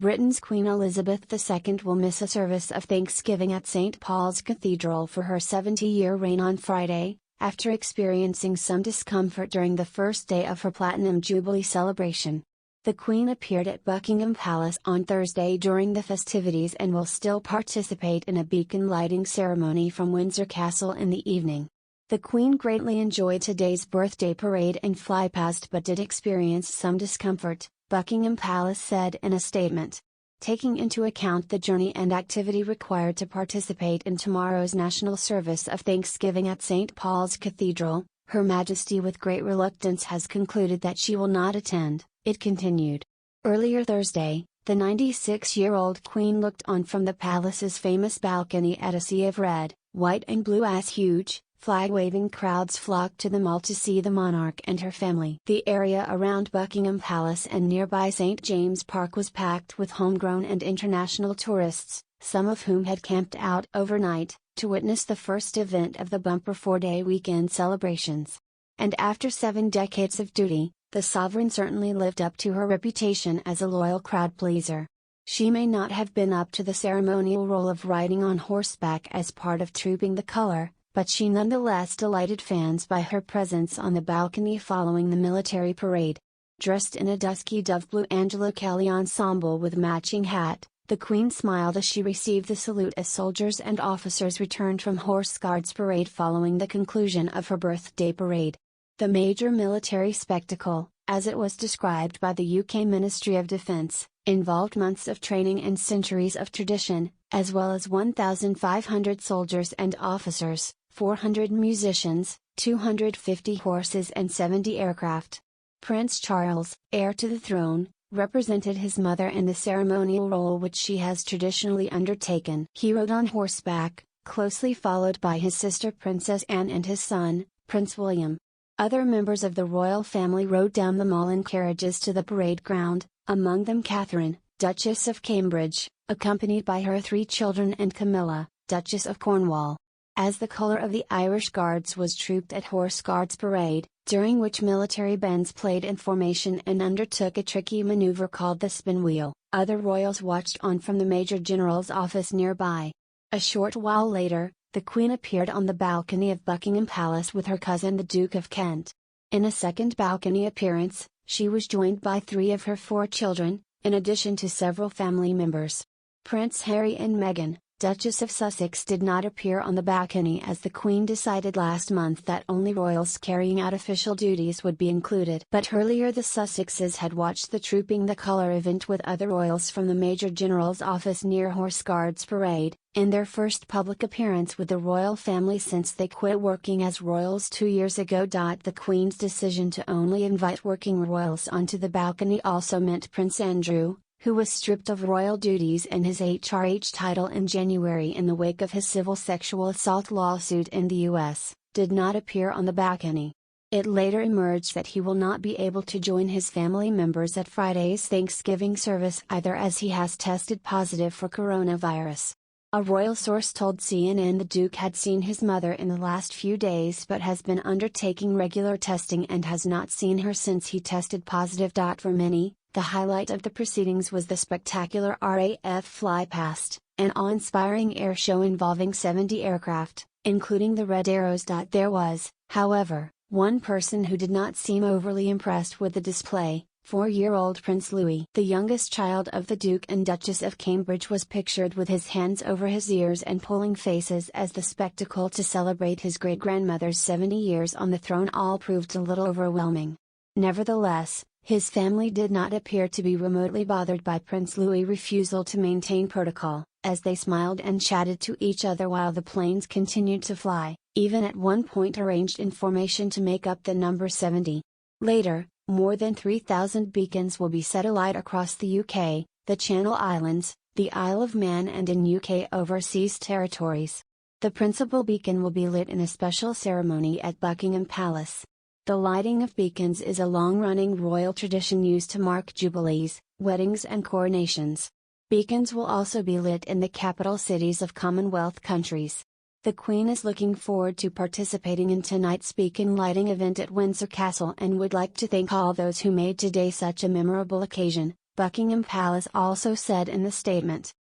Britain's Queen Elizabeth II will miss a service of Thanksgiving at St. Paul's Cathedral for her 70-year reign on Friday, after experiencing some discomfort during the first day of her Platinum Jubilee celebration. The Queen appeared at Buckingham Palace on Thursday during the festivities and will still participate in a beacon lighting ceremony from Windsor Castle in the evening. The Queen greatly enjoyed today's birthday parade and flypast but did experience some discomfort, Buckingham Palace said in a statement. Taking into account the journey and activity required to participate in tomorrow's national service of Thanksgiving at St. Paul's Cathedral, Her Majesty with great reluctance has concluded that she will not attend, it continued. Earlier Thursday, the 96-year-old Queen looked on from the palace's famous balcony at a sea of red, white and blue as huge, flag-waving crowds flocked to the mall to see the monarch and her family. The area around Buckingham Palace and nearby St. James Park was packed with homegrown and international tourists, some of whom had camped out overnight, to witness the first event of the bumper 4-day weekend celebrations. And after 7 decades of duty, the sovereign certainly lived up to her reputation as a loyal crowd pleaser. She may not have been up to the ceremonial role of riding on horseback as part of Trooping the Colour, but she nonetheless delighted fans by her presence on the balcony following the military parade. Dressed in a dusky dove blue Angelo Kelly ensemble with matching hat, the Queen smiled as she received the salute as soldiers and officers returned from Horse Guards Parade following the conclusion of her birthday parade. The major military spectacle, as it was described by the UK Ministry of Defence, involved months of training and centuries of tradition, as well as 1,500 soldiers and officers, 400 musicians, 250 horses and 70 aircraft. Prince Charles, heir to the throne, represented his mother in the ceremonial role which she has traditionally undertaken. He rode on horseback, closely followed by his sister Princess Anne and his son, Prince William. Other members of the royal family rode down the mall in carriages to the parade ground, among them Catherine, Duchess of Cambridge, accompanied by her 3 children, and Camilla, Duchess of Cornwall. As the colour of the Irish Guards was trooped at Horse Guards Parade, during which military bands played in formation and undertook a tricky manoeuvre called the spin wheel, other royals watched on from the Major General's office nearby. A short while later, the Queen appeared on the balcony of Buckingham Palace with her cousin the Duke of Kent. In a second balcony appearance, she was joined by 3 of her 4 children, in addition to several family members. Prince Harry and Meghan, Duchess of Sussex, did not appear on the balcony as the Queen decided last month that only royals carrying out official duties would be included. But earlier the Sussexes had watched the Trooping the Colour event with other royals from the Major General's office near Horse Guards Parade, in their first public appearance with the royal family since they quit working as royals 2 years ago. The Queen's decision to only invite working royals onto the balcony also meant Prince Andrew, who was stripped of royal duties and his HRH title in January in the wake of his civil sexual assault lawsuit in the US, did not appear on the balcony. It later emerged that he will not be able to join his family members at Friday's Thanksgiving service either, as he has tested positive for coronavirus. A royal source told CNN the Duke had seen his mother in the last few days but has been undertaking regular testing and has not seen her since he tested positive. For many, the highlight of the proceedings was the spectacular RAF flypast, an awe-inspiring air show involving 70 aircraft, including the Red Arrows. There was, however, one person who did not seem overly impressed with the display. 4-year-old Prince Louis, the youngest child of the Duke and Duchess of Cambridge, was pictured with his hands over his ears and pulling faces as the spectacle to celebrate his great-grandmother's 70 years on the throne all proved a little overwhelming. Nevertheless, his family did not appear to be remotely bothered by Prince Louis' refusal to maintain protocol, as they smiled and chatted to each other while the planes continued to fly, even at one point arranged in formation to make up the number 70. Later, more than 3,000 beacons will be set alight across the UK, the Channel Islands, the Isle of Man and in UK overseas territories. The principal beacon will be lit in a special ceremony at Buckingham Palace. The lighting of beacons is a long-running royal tradition used to mark jubilees, weddings and coronations. Beacons will also be lit in the capital cities of Commonwealth countries. The Queen is looking forward to participating in tonight's beacon lighting event at Windsor Castle and would like to thank all those who made today such a memorable occasion, Buckingham Palace also said in the statement.